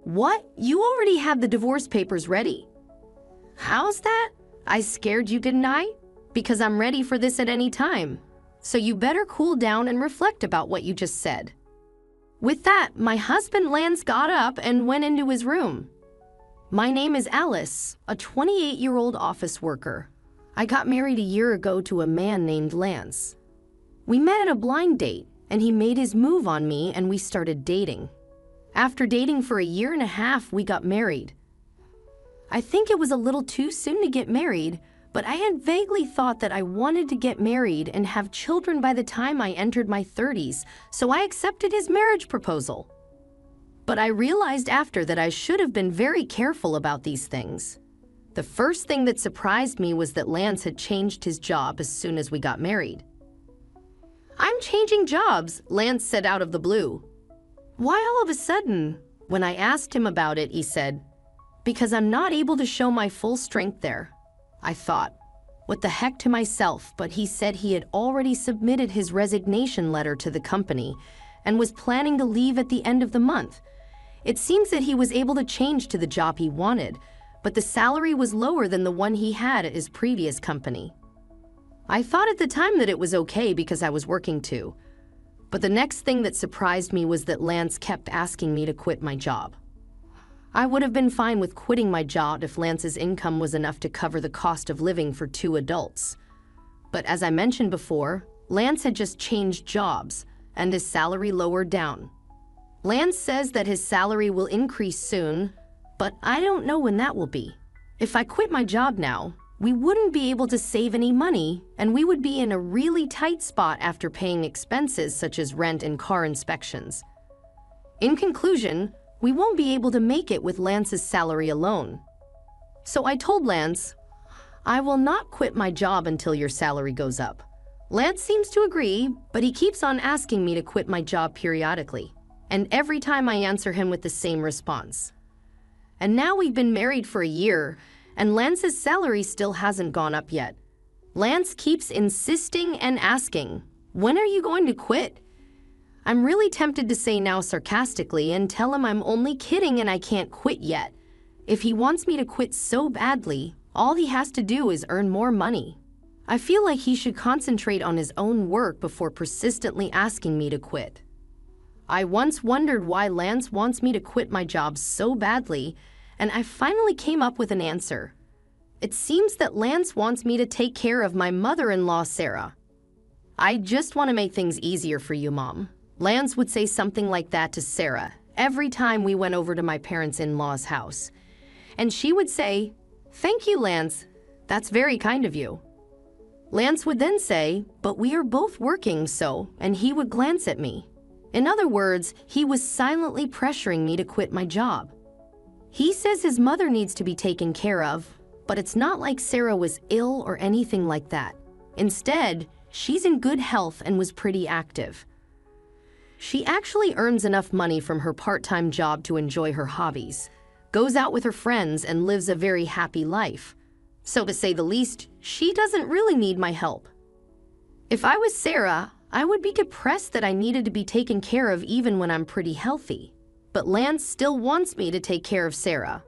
What? You already have the divorce papers ready. How's that? I scared you, didn't I? Because I'm ready for this at any time. So you better cool down and reflect about what you just said. With that, my husband Lance got up and went into his room. My name is Alice, a 28-year-old office worker. I got married a year ago to a man named Lance. We met at a blind date, and he made his move on me and we started dating. After dating for a year and a half, we got married. I think it was a little too soon to get married, but I had vaguely thought that I wanted to get married and have children by the time I entered my 30s, so I accepted his marriage proposal. But I realized after that I should have been very careful about these things. The first thing that surprised me was that Lance had changed his job as soon as we got married. "I'm changing jobs," Lance said out of the blue. "Why all of a sudden?" When I asked him about it, he said, "Because I'm not able to show my full strength there." I thought, what the heck to myself, but he said he had already submitted his resignation letter to the company and was planning to leave at the end of the month. It seems that he was able to change to the job he wanted, but the salary was lower than the one he had at his previous company. I thought at the time that it was okay because I was working too. But the next thing that surprised me was that Lance kept asking me to quit my job. I would have been fine with quitting my job if Lance's income was enough to cover the cost of living for 2 adults. But as I mentioned before, Lance had just changed jobs, and his salary lowered down. Lance says that his salary will increase soon, but I don't know when that will be. If I quit my job now, we wouldn't be able to save any money, and we would be in a really tight spot after paying expenses such as rent and car inspections. In conclusion, we won't be able to make it with Lance's salary alone. So I told Lance, "I will not quit my job until your salary goes up." Lance seems to agree, but he keeps on asking me to quit my job periodically, and every time I answer him with the same response. And now we've been married for a year, and Lance's salary still hasn't gone up yet. Lance keeps insisting and asking, "When are you going to quit?" I'm really tempted to say now sarcastically and tell him I'm only kidding and I can't quit yet. If he wants me to quit so badly, all he has to do is earn more money. I feel like he should concentrate on his own work before persistently asking me to quit. I once wondered why Lance wants me to quit my job so badly, and I finally came up with an answer. It seems that Lance wants me to take care of my mother-in-law, Sarah. "I just want to make things easier for you, Mom." Lance would say something like that to Sarah every time we went over to my parents-in-law's house. And she would say, "Thank you, Lance. That's very kind of you." Lance would then say, "But we are both working, so," and he would glance at me. In other words, he was silently pressuring me to quit my job. He says his mother needs to be taken care of, but it's not like Sarah was ill or anything like that. Instead, she's in good health and was pretty active. She actually earns enough money from her part-time job to enjoy her hobbies, goes out with her friends, and lives a very happy life. So to say the least, she doesn't really need my help. If I was Sarah, I would be depressed that I needed to be taken care of even when I'm pretty healthy. But Lance still wants me to take care of Sarah.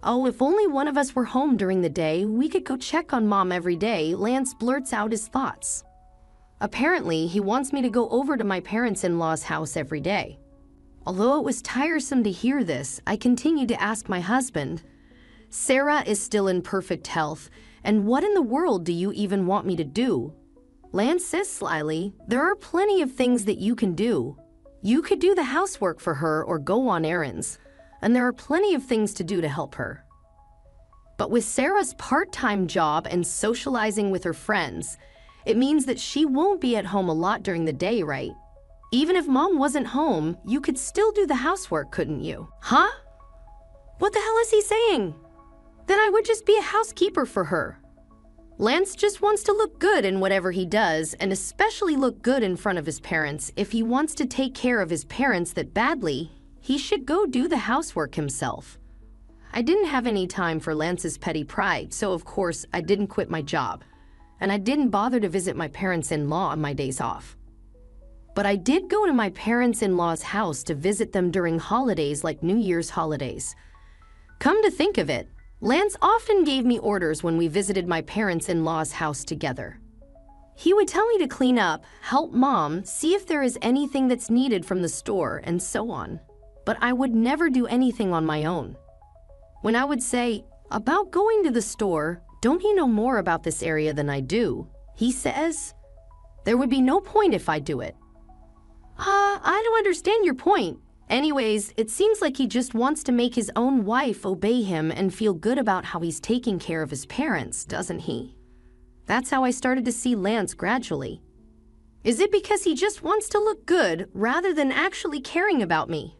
"Oh, if only one of us were home during the day, we could go check on Mom every day," Lance blurts out his thoughts. Apparently, he wants me to go over to my parents-in-law's house every day. Although it was tiresome to hear this, I continued to ask my husband, "Sarah is still in perfect health, and what in the world do you even want me to do?" Lance says slyly, "There are plenty of things that you can do. You could do the housework for her or go on errands, and there are plenty of things to do to help her." But with Sarah's part-time job and socializing with her friends, it means that she won't be at home a lot during the day, right? Even if Mom wasn't home, you could still do the housework, couldn't you? Huh? What the hell is he saying? Then I would just be a housekeeper for her. Lance just wants to look good in whatever he does, and especially look good in front of his parents. If he wants to take care of his parents that badly, he should go do the housework himself. I didn't have any time for Lance's petty pride, so of course I didn't quit my job. And I didn't bother to visit my parents-in-law on my days off. But I did go to my parents-in-law's house to visit them during holidays like New Year's holidays. Come to think of it, Lance often gave me orders when we visited my parents-in-law's house together. He would tell me to clean up, help Mom, see if there is anything that's needed from the store, and so on. But I would never do anything on my own. When I would say, "About going to the store, don't you know more about this area than I do?" he says, "There would be no point if I do it." I don't understand your point. Anyways, it seems like he just wants to make his own wife obey him and feel good about how he's taking care of his parents, doesn't he? That's how I started to see Lance gradually. Is it because he just wants to look good rather than actually caring about me?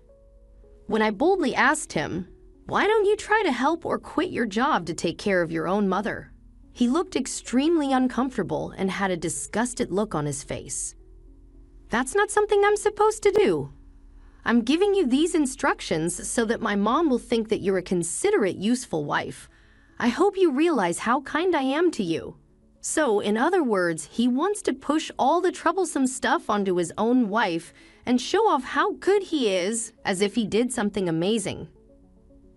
When I boldly asked him, "Why don't you try to help or quit your job to take care of your own mother?" he looked extremely uncomfortable and had a disgusted look on his face. "That's not something I'm supposed to do. I'm giving you these instructions so that my mom will think that you're a considerate, useful wife. I hope you realize how kind I am to you." So, in other words, he wants to push all the troublesome stuff onto his own wife and show off how good he is, as if he did something amazing.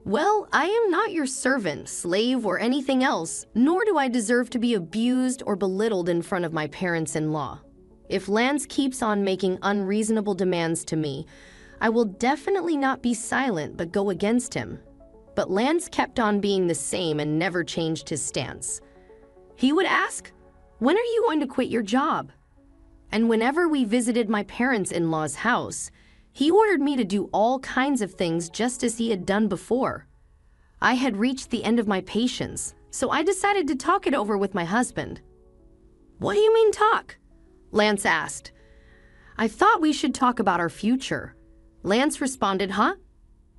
Well, I am not your servant, slave, or anything else, nor do I deserve to be abused or belittled in front of my parents-in-law. If Lance keeps on making unreasonable demands to me, I will definitely not be silent but go against him. But Lance kept on being the same and never changed his stance. He would ask, "When are you going to quit your job?" And whenever we visited my parents-in-law's house, he ordered me to do all kinds of things just as he had done before. I had reached the end of my patience, so I decided to talk it over with my husband. "What do you mean talk?" Lance asked. "I thought we should talk about our future." Lance responded, "Huh?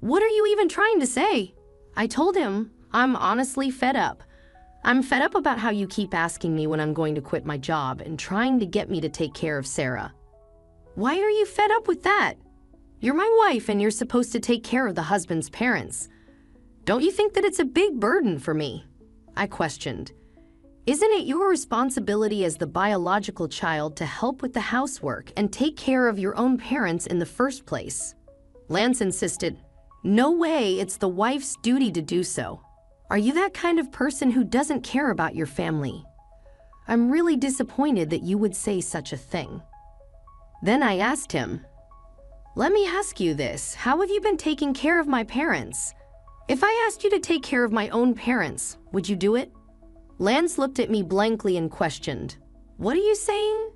What are you even trying to say?" I told him, "I'm honestly fed up. I'm fed up about how you keep asking me when I'm going to quit my job and trying to get me to take care of Sarah." "Why are you fed up with that? You're my wife and you're supposed to take care of the husband's parents. Don't you think that it's a big burden for me?" I questioned. "Isn't it your responsibility as the biological child to help with the housework and take care of your own parents in the first place?" Lance insisted, "No way, it's the wife's duty to do so. Are you that kind of person who doesn't care about your family? I'm really disappointed that you would say such a thing." Then I asked him, "Let me ask you this, how have you been taking care of my parents? If I asked you to take care of my own parents, would you do it?" Lance looked at me blankly and questioned, "What are you saying?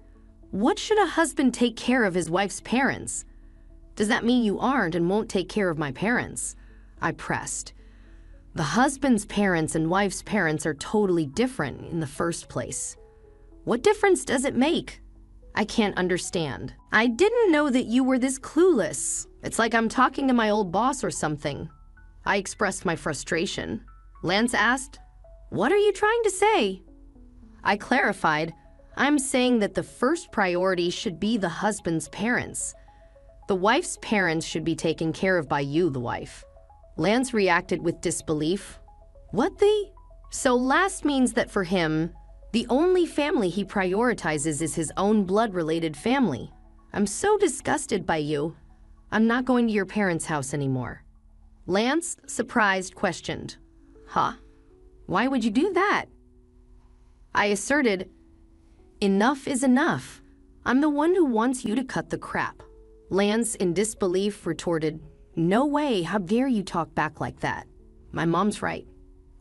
What should a husband take care of his wife's parents? Does that mean you aren't and won't take care of my parents?" I pressed. The husband's parents and wife's parents are totally different in the first place. What difference does it make? I can't understand. I didn't know that you were this clueless. It's like I'm talking to my old boss or something. I expressed my frustration. Lance asked, "What are you trying to say?" I clarified, "I'm saying that the first priority should be the husband's parents. The wife's parents should be taken care of by you, the wife." Lance reacted with disbelief. "What the?" So last means that for him, the only family he prioritizes is his own blood-related family. I'm so disgusted by you. I'm not going to your parents' house anymore. Lance, surprised, questioned, "Huh? Why would you do that?" I asserted, "Enough is enough. I'm the one who wants you to cut the crap." Lance, in disbelief, retorted, "No way, how dare you talk back like that? My mom's right."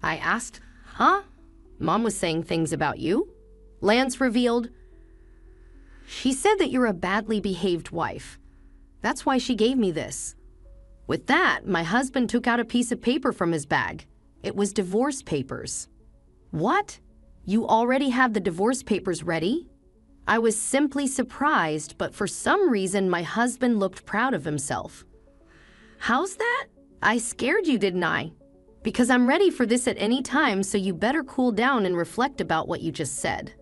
I asked, "Huh? Mom was saying things about you?" Lance revealed, "She said that you're a badly behaved wife. That's why she gave me this." With that, my husband took out a piece of paper from his bag. It was divorce papers. "What? You already have the divorce papers ready?" I was simply surprised, but for some reason my husband looked proud of himself. "How's that? I scared you, didn't I? Because I'm ready for this at any time, so you better cool down and reflect about what you just said."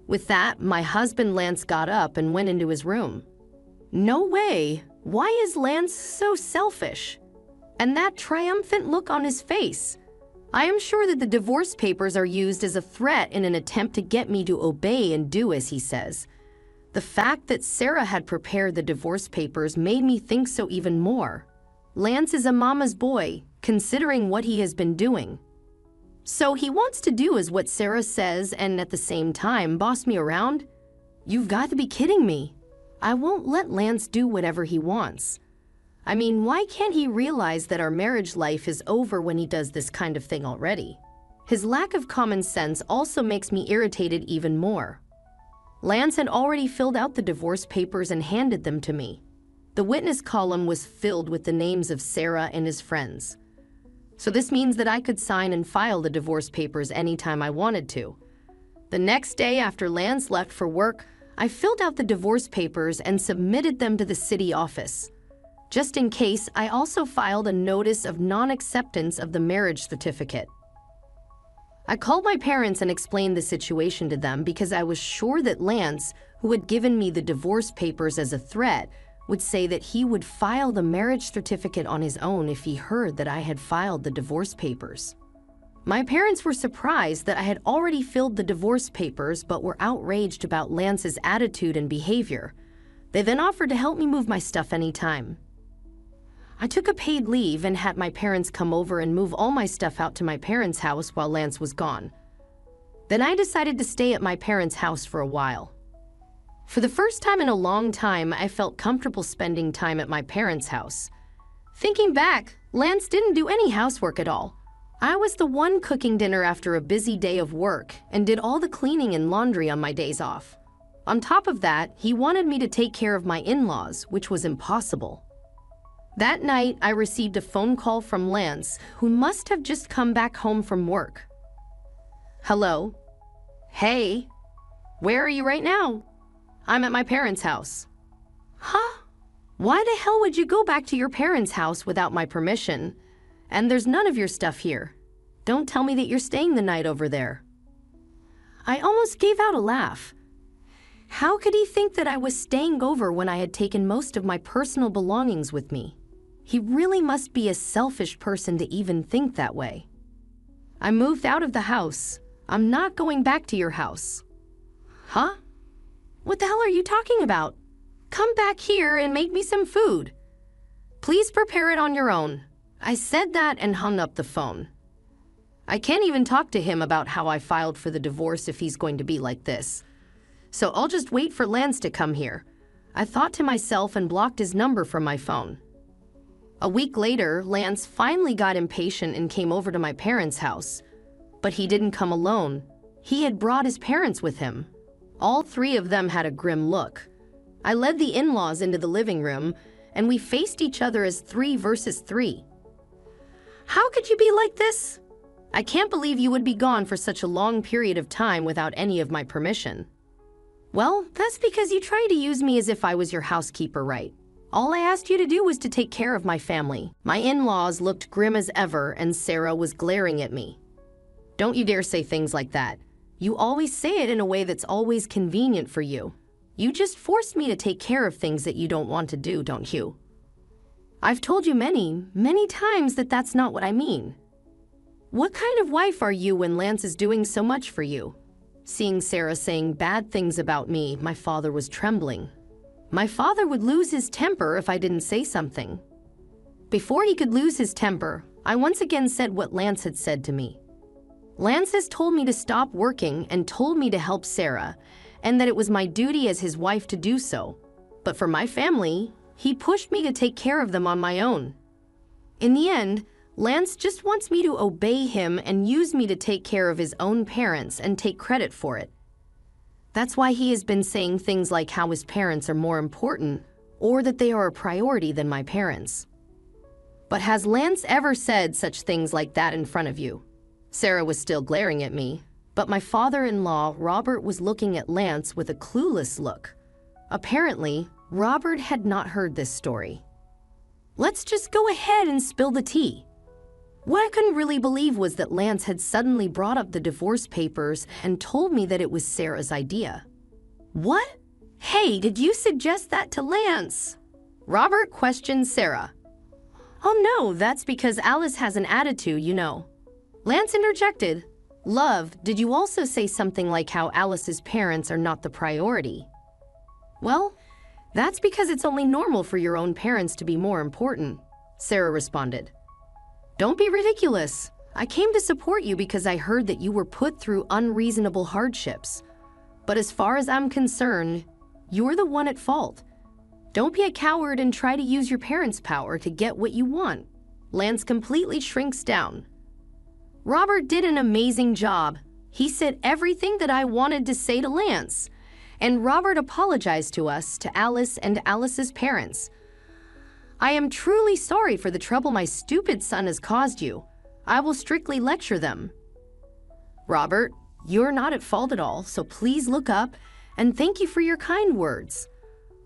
With that, my husband Lance got up and went into his room. No way! Why is Lance so selfish? And that triumphant look on his face. I am sure that the divorce papers are used as a threat in an attempt to get me to obey and do as he says. The fact that Sarah had prepared the divorce papers made me think so even more. Lance is a mama's boy, considering what he has been doing. So he wants to do as what Sarah says and at the same time boss me around? You've got to be kidding me. I won't let Lance do whatever he wants. I mean, why can't he realize that our marriage life is over when he does this kind of thing already? His lack of common sense also makes me irritated even more. Lance had already filled out the divorce papers and handed them to me. The witness column was filled with the names of Sarah and his friends. So this means that I could sign and file the divorce papers anytime I wanted to. The next day after Lance left for work, I filled out the divorce papers and submitted them to the city office. Just in case, I also filed a notice of non-acceptance of the marriage certificate. I called my parents and explained the situation to them because I was sure that Lance, who had given me the divorce papers as a threat, would say that he would file the marriage certificate on his own if he heard that I had filed the divorce papers. My parents were surprised that I had already filled the divorce papers but were outraged about Lance's attitude and behavior. They then offered to help me move my stuff anytime. I took a paid leave and had my parents come over and move all my stuff out to my parents' house while Lance was gone. Then I decided to stay at my parents' house for a while. For the first time in a long time, I felt comfortable spending time at my parents' house. Thinking back, Lance didn't do any housework at all. I was the one cooking dinner after a busy day of work and did all the cleaning and laundry on my days off. On top of that, he wanted me to take care of my in-laws, which was impossible. That night, I received a phone call from Lance, who must have just come back home from work. Hello? Hey? Where are you right now? I'm at my parents' house. Huh? Why the hell would you go back to your parents' house without my permission? And there's none of your stuff here. Don't tell me that you're staying the night over there. I almost gave out a laugh. How could he think that I was staying over when I had taken most of my personal belongings with me? He really must be a selfish person to even think that way. I moved out of the house. I'm not going back to your house. Huh? What the hell are you talking about? Come back here and make me some food. Please prepare it on your own. I said that and hung up the phone. I can't even talk to him about how I filed for the divorce if he's going to be like this. So I'll just wait for Lance to come here. I thought to myself and blocked his number from my phone. A week later, Lance finally got impatient and came over to my parents' house. But he didn't come alone. He had brought his parents with him. All three of them had a grim look. I led the in-laws into the living room, and we faced each other as 3 versus 3. How could you be like this? I can't believe you would be gone for such a long period of time without any of my permission. Well, that's because you tried to use me as if I was your housekeeper, right? All I asked you to do was to take care of my family. My in-laws looked grim as ever, and Sarah was glaring at me. Don't you dare say things like that. You always say it in a way that's always convenient for you. You just forced me to take care of things that you don't want to do, don't you? I've told you many, many times that that's not what I mean. What kind of wife are you when Lance is doing so much for you? Seeing Sarah saying bad things about me, my father was trembling. My father would lose his temper if I didn't say something. Before he could lose his temper, I once again said what Lance had said to me. Lance has told me to stop working and told me to help Sarah, and that it was my duty as his wife to do so. But for my family, he pushed me to take care of them on my own. In the end, Lance just wants me to obey him and use me to take care of his own parents and take credit for it. That's why he has been saying things like how his parents are more important or that they are a priority than my parents. But has Lance ever said such things like that in front of you? Sarah was still glaring at me, but my father-in-law, Robert, was looking at Lance with a clueless look. Apparently, Robert had not heard this story. Let's just go ahead and spill the tea. What I couldn't really believe was that Lance had suddenly brought up the divorce papers and told me that it was Sarah's idea. What? Hey, did you suggest that to Lance? Robert questioned Sarah. Oh no, that's because Alice has an attitude, you know. Lance interjected. Love, did you also say something like how Alice's parents are not the priority? Well, that's because it's only normal for your own parents to be more important, Sarah responded. Don't be ridiculous. I came to support you because I heard that you were put through unreasonable hardships. But as far as I'm concerned, you're the one at fault. Don't be a coward and try to use your parents' power to get what you want. Lance completely shrinks down. Robert did an amazing job. He said everything that I wanted to say to Lance. And Robert apologized to us, to Alice and Alice's parents. I am truly sorry for the trouble my stupid son has caused you. I will strictly lecture them. Robert, you're not at fault at all, so please look up, and thank you for your kind words.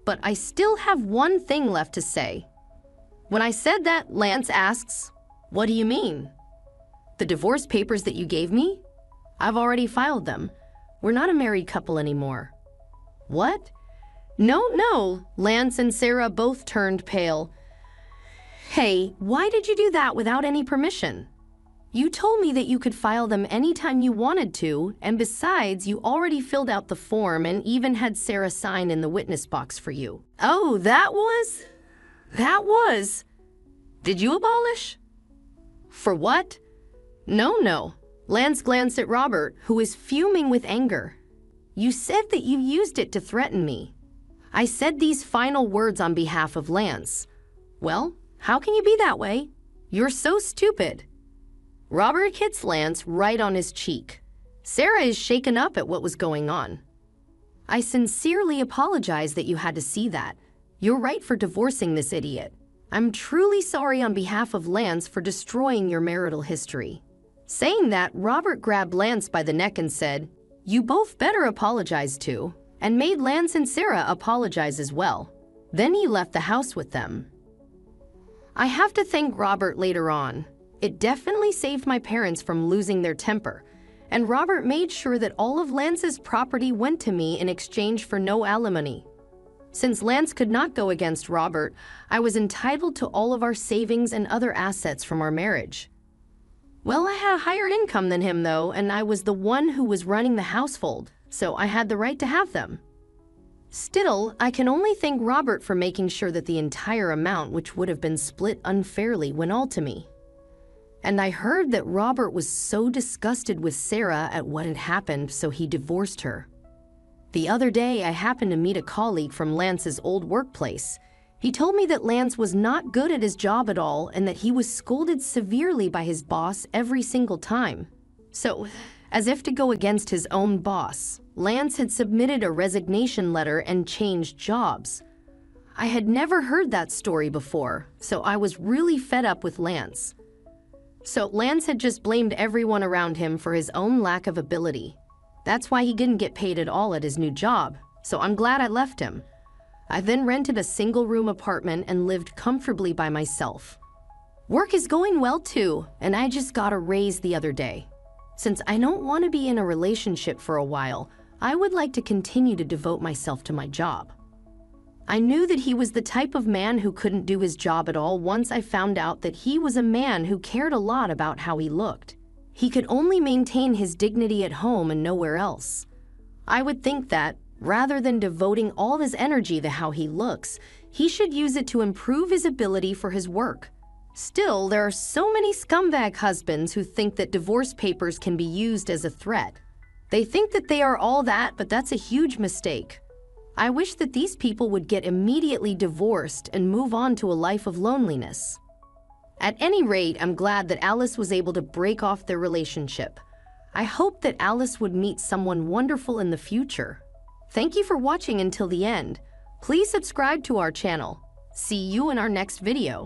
But I still have one thing left to say. When I said that, Lance asks, what do you mean? The divorce papers that you gave me? I've already filed them. We're not a married couple anymore. What? No, Lance and Sarah both turned pale. Hey, why did you do that without any permission? You told me that you could file them anytime you wanted to, and besides, you already filled out the form and even had Sarah sign in the witness box for you. Oh, that was? Did you abolish? For what? No. Lance glanced at Robert, who was fuming with anger. You said that you used it to threaten me. I said these final words on behalf of Lance. Well, how can you be that way? You're so stupid. Robert hits Lance right on his cheek. Sarah is shaken up at what was going on. I sincerely apologize that you had to see that. You're right for divorcing this idiot. I'm truly sorry on behalf of Lance for destroying your marital history. Saying that, Robert grabbed Lance by the neck and said, you both better apologize too, and made Lance and Sarah apologize as well. Then he left the house with them. I have to thank Robert later on. It definitely saved my parents from losing their temper, and Robert made sure that all of Lance's property went to me in exchange for no alimony. Since Lance could not go against Robert, I was entitled to all of our savings and other assets from our marriage. Well, I had a higher income than him, though, and I was the one who was running the household, so I had the right to have them. Still, I can only thank Robert for making sure that the entire amount, which would have been split unfairly, went all to me. And I heard that Robert was so disgusted with Sarah at what had happened, so he divorced her. The other day, I happened to meet a colleague from Lance's old workplace. He told me that Lance was not good at his job at all and that he was scolded severely by his boss every single time. So, as if to go against his own boss, Lance had submitted a resignation letter and changed jobs. I had never heard that story before, so I was really fed up with Lance. So Lance had just blamed everyone around him for his own lack of ability. That's why he didn't get paid at all at his new job, so I'm glad I left him. I then rented a single-room apartment and lived comfortably by myself. Work is going well too, and I just got a raise the other day. Since I don't want to be in a relationship for a while, I would like to continue to devote myself to my job. I knew that he was the type of man who couldn't do his job at all once I found out that he was a man who cared a lot about how he looked. He could only maintain his dignity at home and nowhere else. I would think that, rather than devoting all his energy to how he looks, he should use it to improve his ability for his work. Still, there are so many scumbag husbands who think that divorce papers can be used as a threat. They think that they are all that, but that's a huge mistake. I wish that these people would get immediately divorced and move on to a life of loneliness. At any rate, I'm glad that Alice was able to break off their relationship. I hope that Alice would meet someone wonderful in the future. Thank you for watching until the end. Please subscribe to our channel. See you in our next video.